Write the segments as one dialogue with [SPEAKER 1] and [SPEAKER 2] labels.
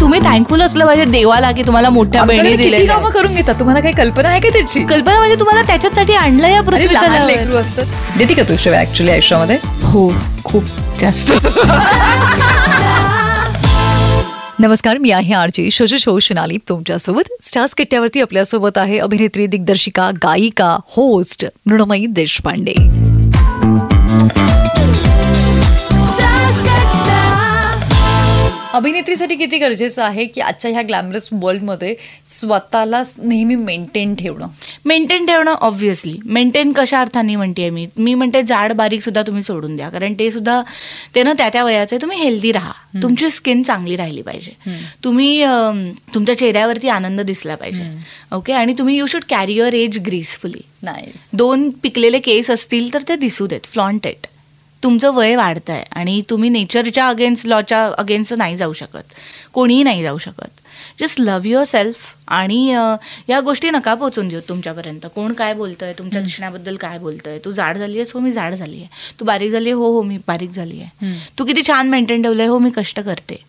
[SPEAKER 1] तुम्ही थँकफुल असलं पाहिजे देवाला की तुम्हाला मोठ्या बहिणी दिल्या.
[SPEAKER 2] कामं करून घेतात, तुम्हाला काही कल्पना आहे का त्याची?
[SPEAKER 1] कल्पना म्हणजे तुम्हाला त्याच्यासाठी आणलं या पृथ्वीला.
[SPEAKER 2] लेकरू असतं. देते का तू शिवाय ऍक्च्युली आयुष्यामध्ये?
[SPEAKER 1] हो, खूप जास्त.
[SPEAKER 2] नमस्कार, मी आहे आरजे शोशो सोनाली तुमच्यासोबत. स्टार्स कट्ट्यावरती आपल्यासोबत आहे अभिनेत्री, दिग्दर्शिका, गायिका, होस्ट मृण्मयी देशपांडे. अभिनेत्रीसाठी किती गरजेचं आहे की आजच्या ह्या ग्लॅमरस वर्ल्डमध्ये स्वतःला नेहमी मेंटेन ठेवणं?
[SPEAKER 1] ऑब्व्हियसली. मेंटेन कशा अर्थाने म्हणते मी म्हणते जाड बारीक सुद्धा तुम्ही सोडून द्या, कारण ते सुद्धा ते ना त्या वयाचं आहे. तुम्ही हेल्दी राहा, तुमची स्किन चांगली राहिली पाहिजे, तुम्ही तुमच्या चेहऱ्यावरती आनंद दिसला पाहिजे. ओके. आणि तुम्ही you should carry your age gracefully.
[SPEAKER 2] Nice.
[SPEAKER 1] 2 पिकलेले केस असतील तर ते दिसू देत, फ्लॉन्ट इट. तुमचं वय वाढतं आहे आणि तुम्ही नेचरच्या अगेन्स्ट, लॉच्या अगेन्स्ट नाही जाऊ शकत, कोणीही नाही जाऊ शकत. Just love your self. आणि या गोष्टी नका पोचून देऊ तुमच्यापर्यंत. कोण काय बोलतंय, तुमच्या दिसण्याबद्दल काय बोलतंय. तू जाड झाली आहेस, हो मी जाड झाली आहे. तू बारीक झाली आहे, हो मी बारीक झाली आहे. तू किती छान मेंटेन ठेवलंय, हो मी कष्ट करते.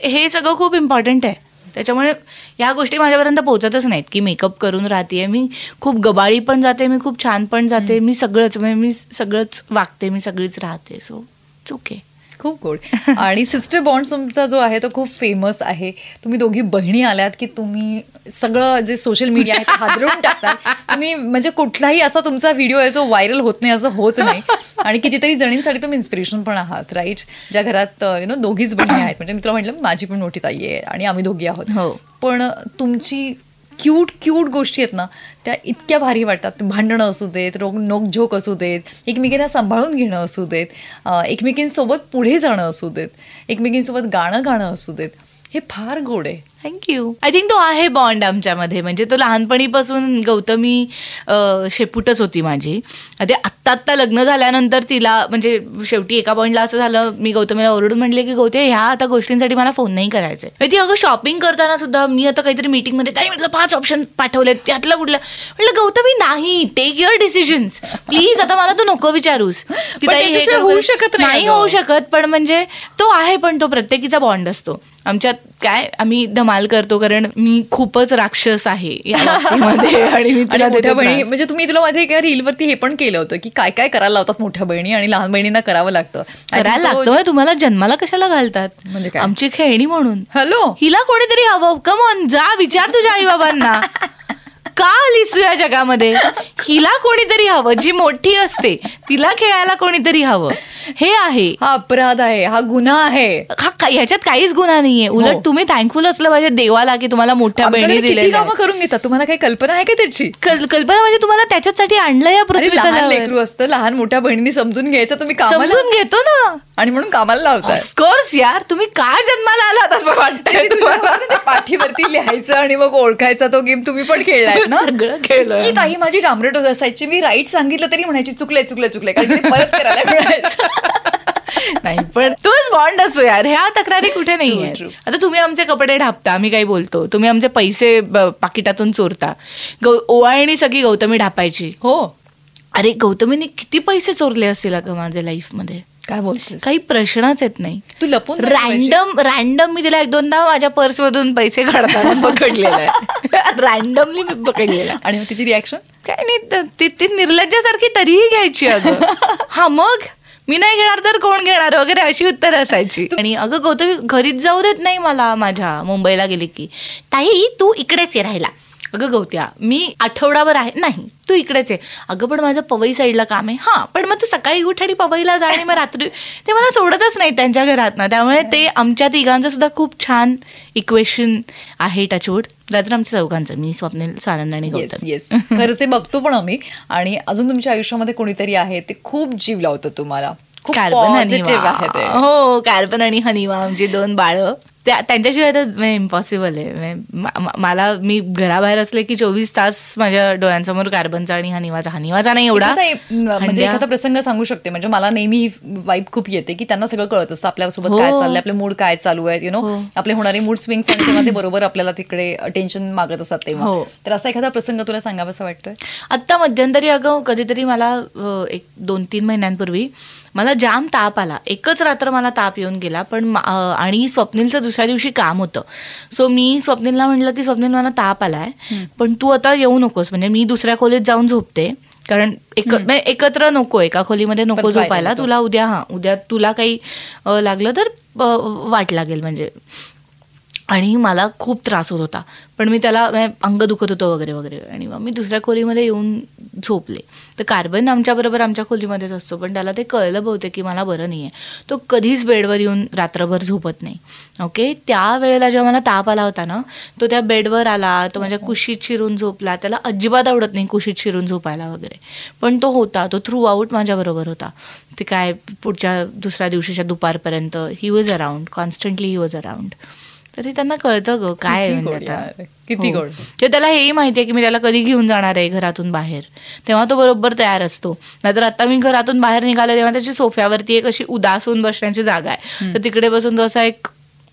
[SPEAKER 1] हे सगळं खूप इम्पॉर्टंट आहे. त्याच्यामुळे या गोष्टी माझ्यापर्यंत पोहोचतच नाहीत की मेकअप करून राहते. मी खूप गबाळी पण जाते, मी खूप छान पण जाते, मी सगळंच वागते, मी सगळीच राहते. So it's okay.
[SPEAKER 2] खूप गोड. आणि सिस्टर बॉन्ड तुमचा जो आहे तो खूप फेमस आहे. तुम्ही दोघी बहिणी आल्यात की तुम्ही सगळं जे सोशल मीडिया आहे ते हादरवून टाकतात. तुम्ही म्हणजे कुठलाही असा तुमचा व्हिडिओ आहे जो व्हायरल होत नाही असं होत नाही. आणि कितीतरी जणींसाठी तुम्ही इन्स्पिरेशन पण आहात, राईट? ज्या घरात दोघीच बहिणी आहेत. म्हणजे मी तुला म्हटलं माझी पण मोठी ताई आहे आणि आम्ही दोघी आहोत.
[SPEAKER 1] हो.
[SPEAKER 2] पण तुमची क्यूट गोष्टी आहेत ना, त्या इतक्या भारी वाटतात. भांडणं असू देत, नोकझोक असू देत, एकमेकींना सांभाळून घेणं असू देत, एकमेकींसोबत पुढे जाणं असू देत, एकमेकींसोबत गाणं असू देत, हे फार गोड आहे.
[SPEAKER 1] थँक्यू. आय थिंक तो आहे बॉन्ड आमच्यामध्ये. म्हणजे तो लहानपणीपासून गौतमी शेपूटच होती माझी. ते आत्ता लग्न झाल्यानंतर तिला म्हणजे शेवटी एका पॉईंटला असं झालं, मी गौतमीला ओरडून म्हणले की गौते ह्या आता गोष्टींसाठी मला फोन नाही करायचा. ती अगं शॉपिंग करताना सुद्धा मी आता काहीतरी मीटिंगमध्ये ताई म्हटलं 5 ऑप्शन पाठवले, त्यातलं कुठलं म्हटलं गौतमी नाही, टेक युअर डिसिजन्स प्लीज. आता मला तू नको विचारूस की
[SPEAKER 2] होऊ शकत
[SPEAKER 1] नाही, होऊ शकत. पण म्हणजे तो आहे, पण तो प्रत्येकीचा बॉन्ड असतो. आमच्यात काय आम्ही धमाल करतो, कारण मी खूपच राक्षस आहे या बाबतीमध्ये. आणि मी तुला
[SPEAKER 2] मोठ्या बहिणी म्हणजे तुम्ही तुला मध्ये एका रीलवरती हे पण केलं होतं की काय काय करायला लावतात मोठ्या बहिणी आणि लहान बहिणींना करावं लागतं.
[SPEAKER 1] तुम्हाला जन्माला कशाला घालतात? म्हणजे आमची खेळणी म्हणून.
[SPEAKER 2] हॅलो,
[SPEAKER 1] हिला कोणीतरी हवं, कम ऑन, जा विचार तुझ्या आई बाबांना का आलीस तू या जगामध्ये. हिला कोणीतरी हवं, जी मोठी असते तिला खेळायला कोणीतरी हवं. हे आहे,
[SPEAKER 2] हा अपराध आहे, हा गुन्हा आहे.
[SPEAKER 1] ह्याच्यात काहीच गुन्हा नाहीये. उलट तुम्ही थँकफुल असलं पाहिजे देवाला की तुम्हाला मोठ्या बहिणी दिल्या.
[SPEAKER 2] कामं करून घेतात, तुम्हाला काही कल्पना आहे का त्याची?
[SPEAKER 1] कल्पना म्हणजे तुम्हाला त्याच्यासाठी आणलं या पृथ्वीला.
[SPEAKER 2] लेकरू असतं, लहान मोठ्या बहिणींनी समजून घ्यायचं, तुम्ही
[SPEAKER 1] समजून घेतो ना
[SPEAKER 2] आणि म्हणून कामाला लावताय.
[SPEAKER 1] ऑफकोर्स यार, तुम्ही का जन्माला आलात असं वाटतं.
[SPEAKER 2] पाठीवरती लिहायचं आणि मग ओळखायचा तो गेम तुम्ही पण खेळलाय ना?
[SPEAKER 1] सगळं खेळलं.
[SPEAKER 2] की काही माझी डांबरेट असायची, मी राईट सांगितलं तरी म्हणायची चुकलंय कारण परत करायला मिळायचं.
[SPEAKER 1] नाही, पण तोच बॉन्ड असो यार. ह्या तक्रारी कुठे नाहीये. आता तुम्ही आमचे कपडे ढापता, आम्ही काही बोलतो, तुम्ही आमचे पैसे पाकिटातून चोरता. ओवाळणी सगळी गौतमी ढापायची.
[SPEAKER 2] हो.
[SPEAKER 1] अरे गौतमीने किती पैसे चोरले असतील अगं माझ्या लाईफमध्ये.
[SPEAKER 2] काय बोलतेस?
[SPEAKER 1] काही प्रश्नच येत नाही.
[SPEAKER 2] तू लपून
[SPEAKER 1] रॅन्डम मी तिला 1-2दा माझ्या पर्समधून पैसे काढताना पकडलेला आहे. रॅन्डमली मी पकडलेला.
[SPEAKER 2] आणि तिची रिॲक्शन
[SPEAKER 1] काय नाही, ती निर्लज्जासारखी तरीही घ्यायची अगं. हा मग मी नाही घेणार तर कोण घेणार वगैरे अशी उत्तरं असायची. आणि अगं गौतमी घरीच जाऊ देत नाही मला. माझ्या मुंबईला गेली की ताई तू इकडेच ये राहायला. अगं गौत्या मी आठवडाभर आहे, नाही तू इकडेच आहे. अगं पण माझं पवई साईडला काम आहे. हां पण मग तू सकाळी उठ आणि पवईला जा आणि मग रात्री. ते मला सोडतच नाही त्यांच्या घरात ना. त्यामुळे ते आमच्या तिघांचं सुद्धा खूप छान इक्वेशन आहे. टचवूड रात्र आमच्या चौघांचं, मी स्वप्नील सानंद आणि गौतम.
[SPEAKER 2] येस खरंच ते बघतो पण आम्ही. आणि अजून तुमच्या आयुष्यामध्ये कोणीतरी आहे ते खूप जीव लावतं तुम्हाला.
[SPEAKER 1] हो, कार्बन आणि हनिवा आमची 2 बाळं. त्यांच्याशिवाय तर इम्पॉसिबल आहे. मी घराबाहेर असले की 24 तास माझ्या डोळ्यांसमोर कार्बनचा आणि हनिवाचा नाही एवढा.
[SPEAKER 2] म्हणजे एखादा प्रसंग सांगू शकते. म्हणजे मला नेहमी ही वाईब खूप येते की त्यांना सगळं कळत असतं आपल्यासोबत काय चाललंय, आपले मूड काय चालू आहेत, आपले होणारे मूड स्विंग्स, आणि तेव्हा ते बरोबर आपल्याला तिकडे अटेन्शन मागत असतात तेव्हा. तर असा एखादा प्रसंग तुला सांगावासा वाटतोय?
[SPEAKER 1] आत्ता मध्यंतरी अगं कधीतरी मला 1-2-3 महिन्यांपूर्वी मला जाम ताप आला. एकच रात्र मला ताप येऊन गेला. पण आणि स्वप्नीलचं दुसऱ्या दिवशी काम होतं. सो मी स्वप्नीलला म्हटलं की स्वप्नील मला ताप आलाय, पण तू आता येऊ नकोस, म्हणजे मी दुसऱ्या खोलीत जाऊन झोपते, कारण एकत्र नको, एका खोलीमध्ये नको झोपायला, तुला उद्या तुला काही लागलं तर वाट लागेल म्हणजे. आणि मला खूप त्रास होत होता, पण मी त्याला अंग दुखत होतं वगैरे वगैरे, आणि मग मी दुसऱ्या खोलीमध्ये येऊन झोपले. तर कार्बन आमच्याबरोबर आमच्या खोलीमध्येच असतो, पण त्याला ते कळलं बहुतेक की मला बरं नाही आहे. तो कधीच बेडवर येऊन रात्रभर झोपत नाही. ओके, त्या वेळेला जेव्हा मला ताप आला होता ना, तो त्या बेडवर आला, तो माझ्या कुशीत शिरून झोपला. त्याला अजिबात आवडत नाही कुशीत शिरून झोपायला वगैरे, पण तो होता, तो थ्रू आऊट माझ्याबरोबर होता. ते काय पुढच्या दुसऱ्या दिवशीच्या दुपारपर्यंत he was around, constantly he was around. तरी त्यांना कळतं ग काय म्हणजे आता
[SPEAKER 2] किती गोड.
[SPEAKER 1] किंवा त्याला हेही माहिती आहे की मी त्याला कधी घेऊन जाणार आहे घरातून बाहेर, तेव्हा तो बरोबर तयार असतो. नाहीतर आता मी घरातून बाहेर निघाले तेव्हा त्याची सोफ्यावरती एक अशी उदास होऊन बसण्याची जागा आहे, तर तिकडे बसून तो असा एक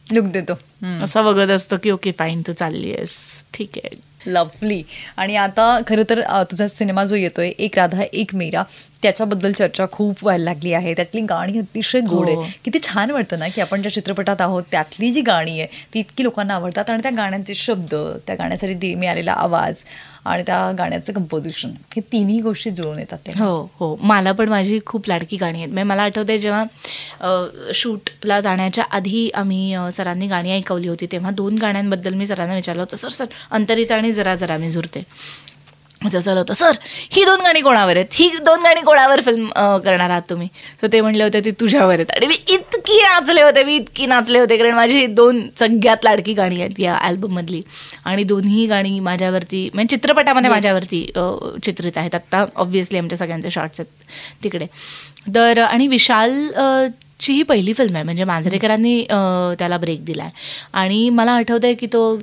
[SPEAKER 2] लुक देतो,
[SPEAKER 1] असा बघत असतो की ओके फाईन, तू चालली आहेस, ठीक आहे.
[SPEAKER 2] लवली. आणि आता खरं तर तुझा सिनेमा जो येतोय एक राधा एक मीरा, त्याच्याबद्दल चर्चा खूप व्हायला लागली आहे. त्यातली गाणी अतिशय गोड आहे. किती छान वाटतं ना की आपण ज्या चित्रपटात आहोत त्यातली जी गाणी आहे ती इतकी लोकांना आवडतात, आणि त्या गाण्यांचे शब्द, त्या गाण्यासाठी मिळालेला आवाज आणि त्या गाण्याचं कंपोजिशन, हे तिन्ही गोष्टी जुळून येतात.
[SPEAKER 1] हो, मला पण माझी खूप लाडकी गाणी आहेत. मला आठवतंय जेव्हा शूटला जाण्याच्या आधी आम्ही सरांनी गाणी ऐकवली होती, तेव्हा 2 गाण्यांबद्दल मी सरांना विचारलं होतं, सर अंतरीचा आणि जरा जरा मी झुरते. सर होतं, सर ही 2 गाणी कोणावर आहेत, ही 2 गाणी कोणावर फिल्म करणार आहात तुम्ही? तर ते म्हणले होते ती तुझ्यावर आहेत. आणि मी इतकी नाचले होते कारण माझी 2 सगळ्यात लाडकी गाणी आहेत या अल्बममधली, आणि दोन्ही गाणी माझ्यावरती म्हणजे चित्रपटामध्ये माझ्यावरती चित्रित आहेत. आत्ता ऑब्व्हियसली आमच्या सगळ्यांचे शॉर्ट्स आहेत तिकडे. तर आणि विशाल ची ही पहिली फिल्म आहे, म्हणजे मांजरेकरांनी त्याला ब्रेक दिला आहे. आणि मला आठवतं आहे की तो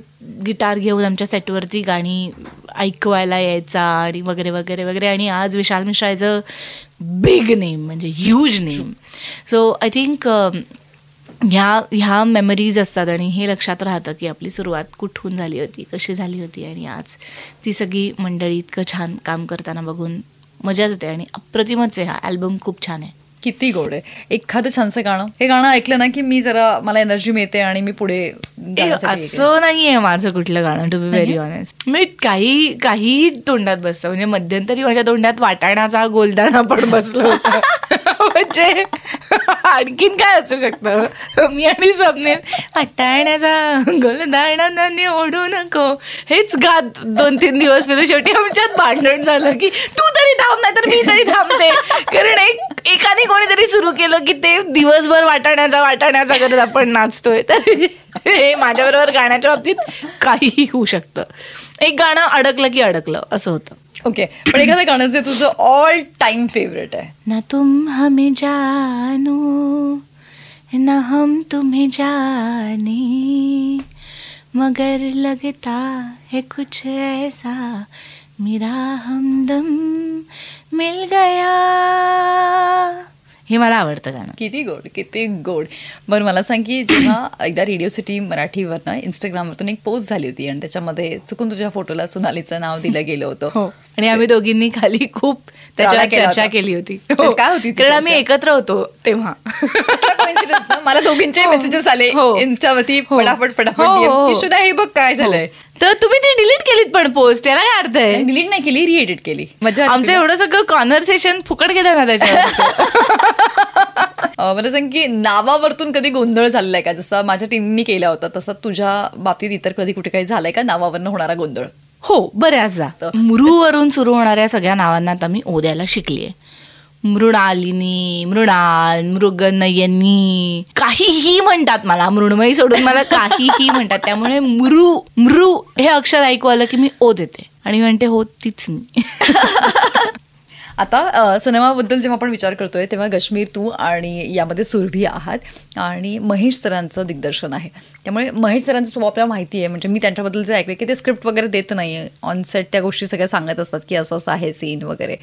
[SPEAKER 1] गिटार घेऊन आमच्या सेटवरती गाणी ऐकवायला यायचा आणि वगैरे वगैरे वगैरे. आणि आज Vishal Mishra is a big name, म्हणजे huge name. So I think ह्या मेमरीज असतात, आणि हे लक्षात राहतं की आपली सुरुवात कुठून झाली होती, कशी झाली होती, आणि आज ती सगळी मंडळी इतकं छान काम करताना बघून मजाच येते. आणि अप्रतिमच आहे, हा अल्बम खूप छान आहे.
[SPEAKER 2] किती गोड आहे. एखादं छानसं गाणं, हे गाणं ऐकलं ना की मी जरा मला एनर्जी मिळते आणि मी पुढे.
[SPEAKER 1] असं नाहीये माझं कुठलं गाणं, टू बी व्हेरी ऑनेस्ट. मी काही तोंडात बसतं, म्हणजे मध्यंतरी माझ्या तोंडात वाटाण्याचा गोलदाणा पण बसला होता. म्हणजे आणखीन काय असू शकतं. मी आणि स्वप्नील वाटाण्याचा गोलदाणा निवडू नको हेच गात 2-3 दिवस फिरू. शेवटी आमच्यात भांडण झालं की तू तरी थांब, नाही तर मी तरी थांबते. कारण एकाने कोणीतरी सुरू केलं की ते दिवसभर वाटाण्याचा करत आपण नाचतोय. तर हे माझ्याबरोबर गाण्याच्या बाबतीत काहीही होऊ शकतं. एक गाणं अडकलं की अडकलं असं होतं.
[SPEAKER 2] ओके, पण एखादं गाणं जे तुझं ऑल टाइम फेवरेट आहे?
[SPEAKER 1] ना तुम हमें जानो ना हम तुम्हें जाने, मगर लगता है कुछ ऐसा मेरा हमदम मिल गया. हे मला आवडतं गाणं.
[SPEAKER 2] किती गोड, किती गोड. बरं मला सांग की जेव्हा एकदा रेडिओ सिटी मराठीवरनं इंस्टाग्रामवरतून एक पोस्ट झाली होती आणि त्याच्यामध्ये चुकून तुझ्या फोटोला सोनालीचं नाव दिलं गेलं होतं,
[SPEAKER 1] आणि आम्ही दोघींनी खाली खूप त्याच्यावर चर्चा केली होती.
[SPEAKER 2] काय होती?
[SPEAKER 1] कारण आम्ही एकत्र होतो तेव्हा.
[SPEAKER 2] मला दोघींचे मेसेजेस आले इन्स्टावरती, फटाफट हे बघ काय झालंय.
[SPEAKER 1] तर तुम्ही ती डिलीट केलीत पण पोस्ट, याला काय अर्थ आहे?
[SPEAKER 2] डिलीट नाही केली, रिएडिट केली.
[SPEAKER 1] आमचं एवढं सगळं कॉन्व्हर्सेशन फुकट गेलं ना त्याच्यावर.
[SPEAKER 2] मला सांग की नावावरतून कधी गोंधळ झालेला आहे का? जसं माझ्या टीमनी केला होता तसं तुझ्या बाबतीत इतर कधी कुठे काही झालंय का नावावरनं होणारा गोंधळ?
[SPEAKER 1] हो, बऱ्याचदा. मृवरून सुरू होणाऱ्या सगळ्या नावांना आता मी ओ द्यायला शिकलीये. मृणालिनी, मृणाल, मृगनयनी, काहीही म्हणतात मला. मृण्मयी सोडून मला काहीही म्हणतात. त्यामुळे मृ हे अक्षर ऐकू आलं की मी ओ देते आणि म्हणते हो तीच मी.
[SPEAKER 2] आता सिनेमाबद्दल जेव्हा आपण विचार करतोय तेव्हा गश्मीर तू आणि यामध्ये सुरभी आहात आणि महेश सरांचं दिग्दर्शन आहे. त्यामुळे महेश सरांचा स्वभाव आपल्याला माहिती आहे. म्हणजे मी त्यांच्याबद्दल जे ऐकलं की ते स्क्रिप्ट वगैरे देत नाही आहे, ऑन सेट त्या गोष्टी सगळ्या सांगत असतात की असं असं आहे सीन वगैरे.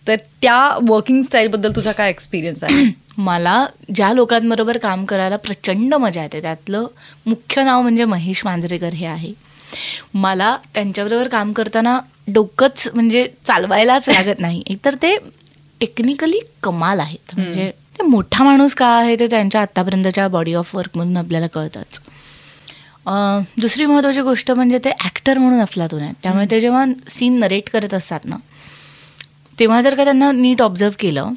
[SPEAKER 2] तर त्या वर्किंग स्टाईलबद्दल तुझा काय एक्सपिरियन्स आहे?
[SPEAKER 1] मला ज्या लोकांबरोबर काम करायला प्रचंड मजा येते त्यातलं मुख्य नाव म्हणजे महेश मांजरेकर हे आहे. मला त्यांच्याबरोबर काम करताना डोकंच म्हणजे चालवायलाच लागत नाही. एकतर ते टेक्निकली कमाल आहेत, म्हणजे की मोठा माणूस का आहे ते त्यांच्या आत्तापर्यंतच्या बॉडी ऑफ वर्कमधून आपल्याला कळतंच. दुसरी महत्त्वाची गोष्ट म्हणजे ते ॲक्टर म्हणून अफलातून आहेत. त्यामुळे ते जेव्हा सीन नरेट करत असतात ना, तेव्हा जर का त्यांना नीट ऑब्झर्व केलं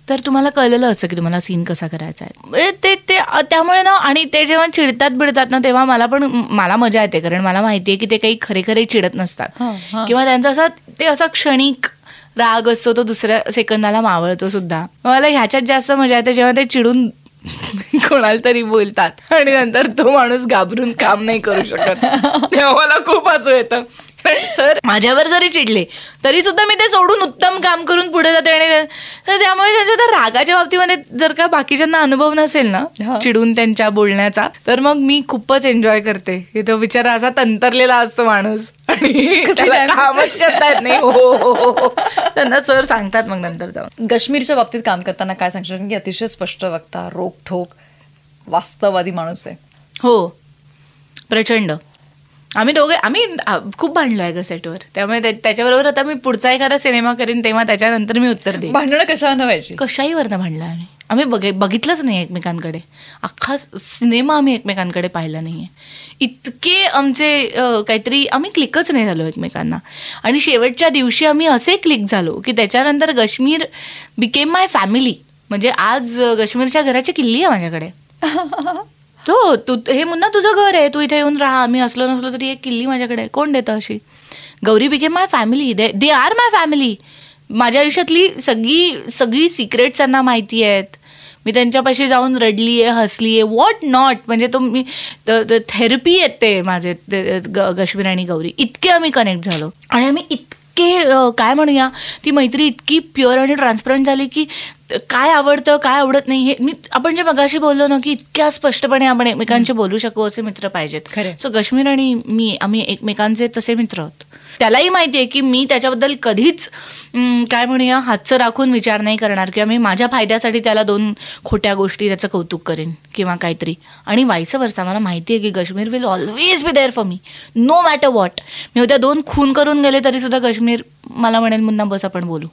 [SPEAKER 1] तर तुम्हाला कळलेलं असतं की तुम्हाला सीन कसा करायचा आहे. ते त्यामुळे ना, आणि ते जेव्हा चिडतात बिडतात ना, तेव्हा मला मजा येते, कारण मला माहिती आहे की ते काही खरे चिडत नसतात, किंवा त्यांचा असा क्षणिक राग असतो, तो दुसऱ्या सेकंदाला मावळतो सुद्धा. मला ह्याच्यात जास्त मजा येते जेव्हा ते चिडून कोणाला तरी बोलतात आणि नंतर तो माणूस घाबरून काम नाही करू शकत, तेव्हा मला खूप हसू येतं. सर माझ्यावर जरी चिडले तरी सुद्धा मी ते सोडून उत्तम काम करून पुढे जाते. आणि त्यामुळे त्यांच्या त्या रागाच्या बाबतीमध्ये जर का बाकीच्यांना अनुभव नसेल ना चिडून त्यांच्या बोलण्याचा, तर मग मी खूपच एन्जॉय करते. तो बिचारा असा तंतरलेला असतो माणूस आणि त्याला कामच करता येत नाही. हो, त्यांना सर सांगतात मग नंतर जाऊन.
[SPEAKER 2] काश्मीरच्या बाबतीत काम करताना काय सांगशील की अतिशय स्पष्ट वक्ता, रोखठोक, वास्तववादी माणूस आहे?
[SPEAKER 1] हो, प्रचंड. आम्ही खूप भांडलो आहे ग सेटवर, त्यामुळे त्याच्याबरोबर आता मी पुढचा एखादा सिनेमा करीन तेव्हा त्याच्यानंतर मी उत्तर देईन.
[SPEAKER 2] भांडणं कशानं व्हायची?
[SPEAKER 1] कशाहीवरनं भांडलं आम्ही बघितलंच नाही एकमेकांकडे. अख्खा सिनेमा आम्ही एकमेकांकडे पाहिला नाहीये. इतके आमचे काहीतरी आम्ही क्लिकच नाही झालो एकमेकांना. आणि शेवटच्या दिवशी आम्ही असे क्लिक झालो की त्याच्यानंतर काश्मीर बिकेम माय फॅमिली. म्हणजे आज काश्मीरच्या घराची किल्ली आहे माझ्याकडे. तू हे मुन्ना तुझं घर आहे, तू इथे येऊन राहा, आम्ही असलो नसलो तरी एक किल्ली माझ्याकडे. कोण देतं अशी? Gauri became my family. They are my family. माझ्या आयुष्यातली सगळी सिक्रेट्स त्यांना माहिती आहेत. मी त्यांच्यापाशी जाऊन रडली आहे, हसली आहे, व्हॉट नॉट. म्हणजे मी थेरपी येते माझे काश्मीर आणि गौरी. इतके आम्ही कनेक्ट झालो आणि आम्ही इतके काय म्हणूया, ती मैत्री इतकी प्युअर आणि ट्रान्सपरंट झाली की काय आवडतं काय आवडत नाही हे आपण जे मगाशी बोललो ना की इतक्या स्पष्टपणे आपण एकमेकांचे बोलू शकू असे मित्र पाहिजेत. सो काश्मीर आणि आम्ही एकमेकांचे तसे मित्र आहोत. त्यालाही माहिती आहे की मी त्याच्याबद्दल कधीच काय म्हणूया हातचं राखून विचार नाही करणार किंवा मी माझ्या फायद्यासाठी त्याला 2 खोट्या गोष्टी त्याचं कौतुक करेन किंवा काहीतरी. आणि वाईस वर्सा मला माहिती आहे की Kashmir will always be there for me, no matter what. मी उद्या 2 खून करून गेले तरी सुद्धा काश्मीर मला म्हणेल मुन्ना बस आपण बोलू.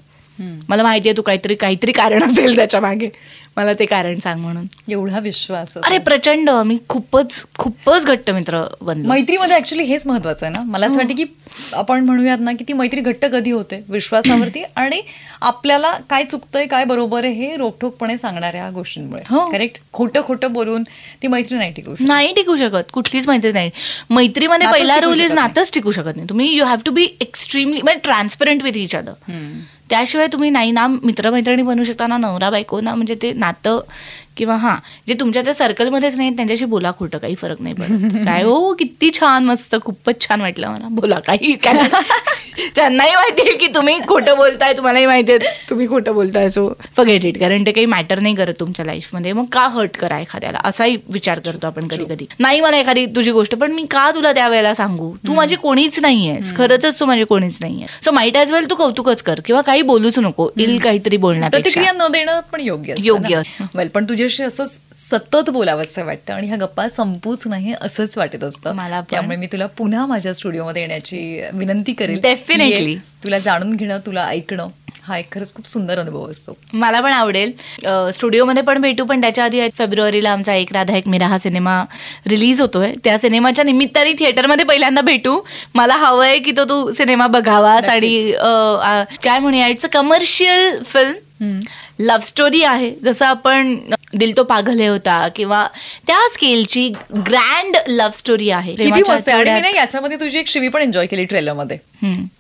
[SPEAKER 1] मला माहिती आहे तू काहीतरी कारण असेल त्याच्या मागे, मला ते कारण सांग म्हणून.
[SPEAKER 2] एवढा विश्वास?
[SPEAKER 1] अरे प्रचंड. मी खूपच घट्ट मित्र बनलो.
[SPEAKER 2] मैत्रीमध्ये ऍक्च्युली हेच महत्वाचं आहे ना. मला असं वाटतं की आपण म्हणूयात ना की ती मैत्री घट्ट कधी होते? विश्वासावरती आणि आपल्याला काय चुकतंय काय बरोबर आहे हे रोखठोकपणे सांगणाऱ्या गोष्टींमुळे. करेक्ट. खोटं बोलून ती मैत्री नाही
[SPEAKER 1] टिकू शकत. कुठलीच मैत्री नाही. मैत्रीमध्ये पहिला रूल इज नातंच टिकू शकत नाही. तुम्ही you have to be extremely म्हणजे ट्रान्सपरंट विथ इच अदर. त्याशिवाय तुम्ही नाही ना मित्रमैत्रिणी बनवू शकता ना नवरा बायको ना. म्हणजे ते नातं किंवा जे तुमच्या त्या सर्कलमध्येच नाही त्यांच्याशी बोला, खोटं काही फरक नाही पडत. काय हो किती छान, मस्त, खूपच छान वाटलं मला. बोला काही काय त्यांनाही माहिती आहे की तुम्ही खोटं बोलताय, तुम्हालाही माहिती आहे तुम्ही खोटं बोलताय. So forget it. कारण ते काही मॅटर नाही करत तुमच्या लाईफमध्ये. मग का हर्ट करा एखाद्याला असाही विचार करतो आपण कधी. नाही मला एखादी तुझी गोष्ट, पण मी का तुला त्यावेळेला सांगू? तू माझी कोणीच नाहीयेस, खरंच तू माझी कोणीच नाहीये. सो माईट ॲज वेल तू कौतुकच कर किंवा काही बोलूच नको. काहीतरी बोलण्यापेक्षा
[SPEAKER 2] प्रतिक्रिया न देणं पण योग्य. वेल, पण तुझ्याशी असंच सतत बोलावंसं वाटतं आणि ह्या गप्पा संपूच नाही असंच वाटत असतं मला. त्यामुळे मी तुला पुन्हा माझ्या स्टुडिओमध्ये येण्याची विनंती करेल.
[SPEAKER 1] डेफिनेटली.
[SPEAKER 2] तुला जाणून घेणं, तुला ऐकणं हा एक खरंच खूप सुंदर अनुभव असतो.
[SPEAKER 1] मला पण आवडेल. स्टुडिओमध्ये पण भेटू, पण त्याच्या आधी फेब्रुवारीला आमचा एक राधा एक मीरा हा सिनेमा रिलीज होतोय. त्या सिनेमाच्या निमित्ताने थिएटरमध्ये पहिल्यांदा भेटू. मला हवंय की तू सिनेमा बघावास. आणि काय म्हणूया, it's a commercial film, love story आहे. जसं आपण दिल तो पागल है होता किंवा त्या स्केलची ग्रँड लव्ह स्टोरी आहे.
[SPEAKER 2] किती मस्त. आणि मी याच्यामध्ये तुझी एक शिवी पण एन्जॉय केली ट्रेलरमध्ये.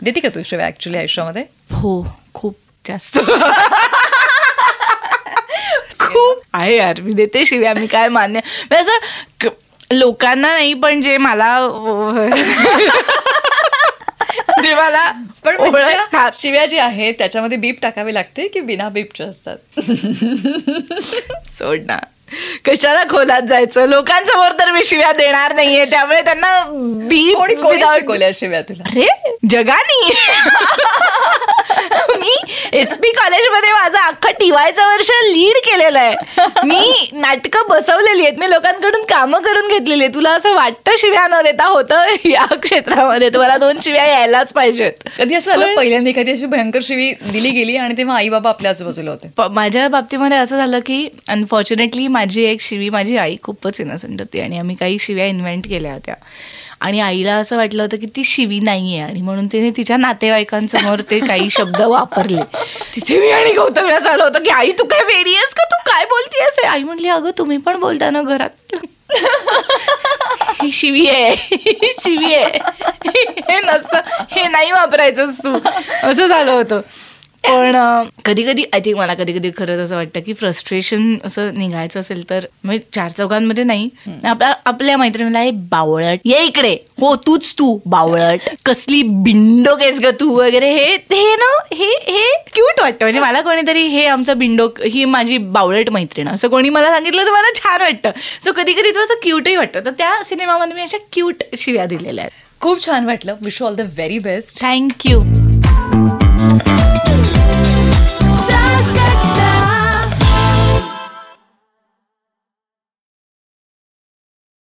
[SPEAKER 2] देते का तू शिवी ऍक्च्युली आयुष्यामध्ये?
[SPEAKER 1] हो, खूप जास्त. खूप आहे यार, मी देते शिव्या. मी काय मान्य असं लोकांना नाही, पण जे मला
[SPEAKER 2] पण शिव्या जी आहे त्याच्यामध्ये बीप टाकावी लागते की बिना बीपच्या असतात?
[SPEAKER 1] सोड ना, कशाला खोलात जायचं. लोकांसमोर तर मी शिव्या देणार नाहीये, त्यामुळे त्यांना बीप
[SPEAKER 2] शिकवल्या शिव्या तुला?
[SPEAKER 1] अरे जगानी. SP कॉलेजमध्ये माझं अख्खं टीवायचं वर्ष लीड केलेलं आहे. मी नाटकं बसवलेली आहेत, मी लोकांकडून कामं करून घेतलेली आहे. तुला असं वाटतं शिव्या न देता होतं या क्षेत्रामध्ये? तुम्हाला 2 शिव्या यायलाच पाहिजेत.
[SPEAKER 2] कधी असं झालं पहिल्यांदा एखादी अशी भयंकर शिवी दिली गेली आणि तेव्हा आई बाबा आपल्या आजूबाजूला होते?
[SPEAKER 1] माझ्या बाबतीमध्ये असं झालं की अनफॉर्च्युनेटली माझी एक शिवी, माझी आई खूपच इनोसंट होती आणि आम्ही काही शिव्या इन्व्हेंट केल्या होत्या आणि आईला असं वाटलं होतं की ती शिवी नाही आहे आणि म्हणून तिने तिच्या नातेवाईकांसमोर ते काही शब्द वापरले. तिथे मी आणि गौतमी असं आलं होतं की आई तू काय वेडी आहेस का, तू काय बोलतीयस? आई म्हणली अगं तुम्ही पण बोलता ना घरात. ही शिवी आहे, ही शिवी आहे, हे नसतं, हे नाही वापरायचंस तू, असं झालं होतं. पण कधी कधी आय थिंक मला कधी कधी खरंच असं वाटतं की फ्रस्ट्रेशन असं निघायचं असेल तर म्हणजे 4 चौघांमध्ये नाही, आपल्या मैत्रिणीला हे बावळट, ये इकडे, हो तूच तू बावळट, कसली बिंडोक आहेस ग तू वगैरे, हे ना हे क्यूट वाटतं. म्हणजे मला कोणीतरी हे आमचं बिंडोक, ही माझी बावळट मैत्रीण असं कोणी मला सांगितलं तर मला छान वाटतं. सो कधी कधी तो असं क्यूटही वाटतं. तर त्या सिनेमामध्ये मी अशा क्यूट शिव्या दिलेल्या आहेत.
[SPEAKER 2] खूप छान वाटलं. Wish you all the very best.
[SPEAKER 1] Thank you.